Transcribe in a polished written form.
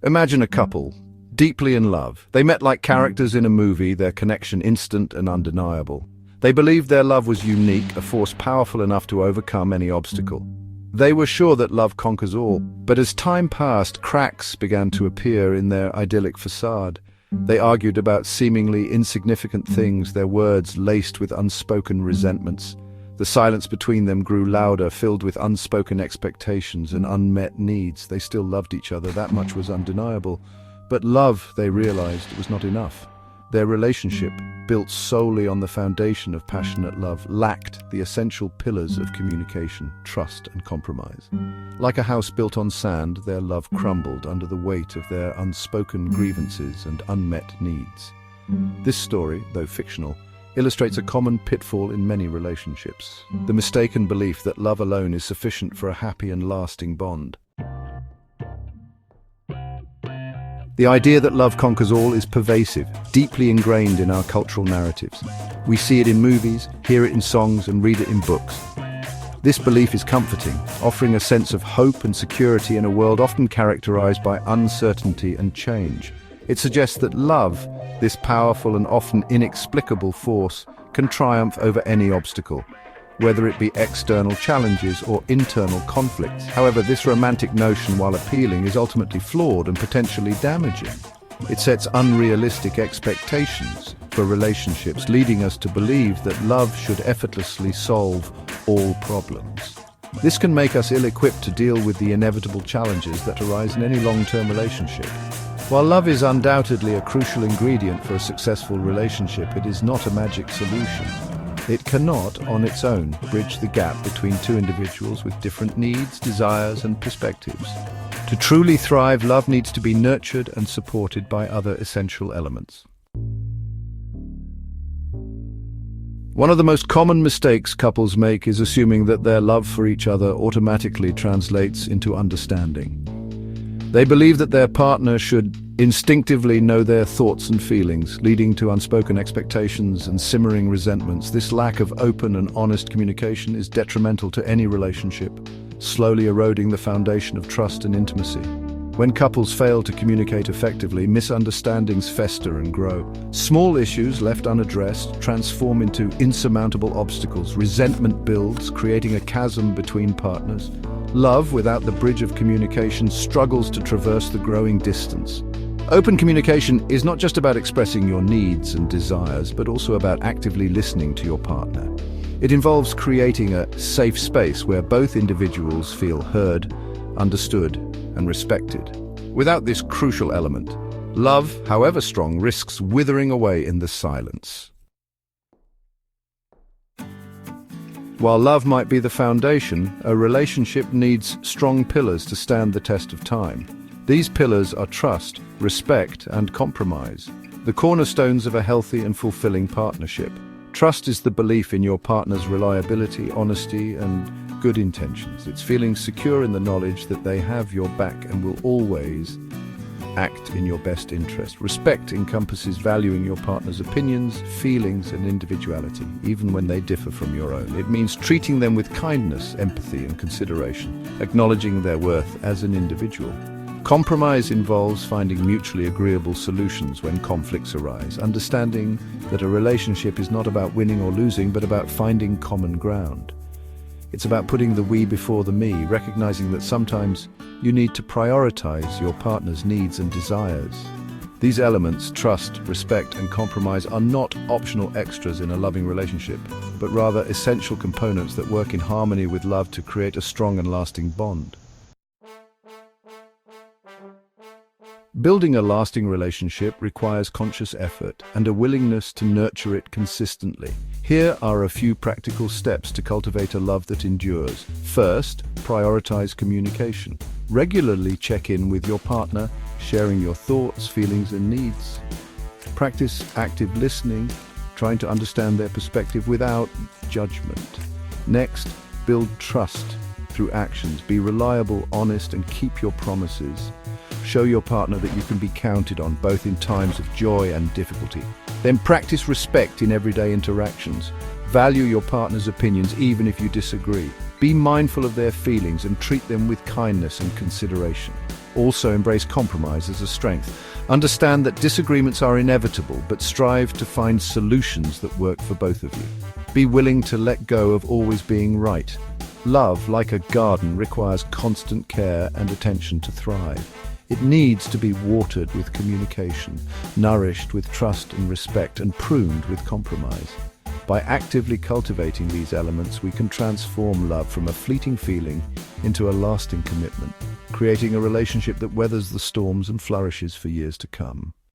Imagine a couple, deeply in love. They met like characters in a movie, their connection instant and undeniable. They believed their love was unique, a force powerful enough to overcome any obstacle. They were sure that love conquers all, but as time passed, cracks began to appear in their idyllic facade. They argued about seemingly insignificant things, their words laced with unspoken resentments. The silence between them grew louder, filled with unspoken expectations and unmet needs. They still loved each other, that much was undeniable. But love, they realized, was not enough. Their relationship, built solely on the foundation of passionate love, lacked the essential pillars of communication, trust, and compromise. Like a house built on sand, their love crumbled under the weight of their unspoken grievances and unmet needs. This story, though fictional, illustrates a common pitfall in many relationships: the mistaken belief that love alone is sufficient for a happy and lasting bond. The idea that love conquers all is pervasive, deeply ingrained in our cultural narratives. We see it in movies, hear it in songs, and read it in books. This belief is comforting, offering a sense of hope and security in a world often characterized by uncertainty and change. It suggests that love, this powerful and often inexplicable force, can triumph over any obstacle, whether it be external challenges or internal conflicts. However, this romantic notion, while appealing, is ultimately flawed and potentially damaging. It sets unrealistic expectations for relationships, leading us to believe that love should effortlessly solve all problems. This can make us ill-equipped to deal with the inevitable challenges that arise in any long-term relationship. While love is undoubtedly a crucial ingredient for a successful relationship, it is not a magic solution. It cannot, on its own, bridge the gap between two individuals with different needs, desires, and perspectives. To truly thrive, love needs to be nurtured and supported by other essential elements. One of the most common mistakes couples make is assuming that their love for each other automatically translates into understanding. They believe that their partner should instinctively know their thoughts and feelings, leading to unspoken expectations and simmering resentments. This lack of open and honest communication is detrimental to any relationship, slowly eroding the foundation of trust and intimacy. When couples fail to communicate effectively, misunderstandings fester and grow. Small issues left unaddressed transform into insurmountable obstacles. Resentment builds, creating a chasm between partners. Love, without the bridge of communication, struggles to traverse the growing distance. Open communication is not just about expressing your needs and desires, but also about actively listening to your partner. It involves creating a safe space where both individuals feel heard, understood, and respected. Without this crucial element, love, however strong, risks withering away in the silence. While love might be the foundation, a relationship needs strong pillars to stand the test of time. These pillars are trust, respect, and compromise, the cornerstones of a healthy and fulfilling partnership. Trust is the belief in your partner's reliability, honesty, and good intentions. It's feeling secure in the knowledge that they have your back and will always act in your best interest. Respect encompasses valuing your partner's opinions, feelings, and individuality, even when they differ from your own. It means treating them with kindness, empathy, and consideration, acknowledging their worth as an individual. Compromise involves finding mutually agreeable solutions when conflicts arise, understanding that a relationship is not about winning or losing, but about finding common ground. It's about putting the we before the me, recognizing that sometimes you need to prioritize your partner's needs and desires. These elements, trust, respect, and compromise, are not optional extras in a loving relationship, but rather essential components that work in harmony with love to create a strong and lasting bond. Building a lasting relationship requires conscious effort and a willingness to nurture it consistently. Here are a few practical steps to cultivate a love that endures. First, prioritize communication. Regularly check in with your partner, sharing your thoughts, feelings, and needs. Practice active listening, trying to understand their perspective without judgment. Next, build trust through actions. Be reliable, honest, and keep your promises. Show your partner that you can be counted on, both in times of joy and difficulty. Then practice respect in everyday interactions. Value your partner's opinions even if you disagree. Be mindful of their feelings and treat them with kindness and consideration. Also embrace compromise as a strength. Understand that disagreements are inevitable, but strive to find solutions that work for both of you. Be willing to let go of always being right. Love, like a garden, requires constant care and attention to thrive. It needs to be watered with communication, nourished with trust and respect, and pruned with compromise. By actively cultivating these elements, we can transform love from a fleeting feeling into a lasting commitment, creating a relationship that weathers the storms and flourishes for years to come.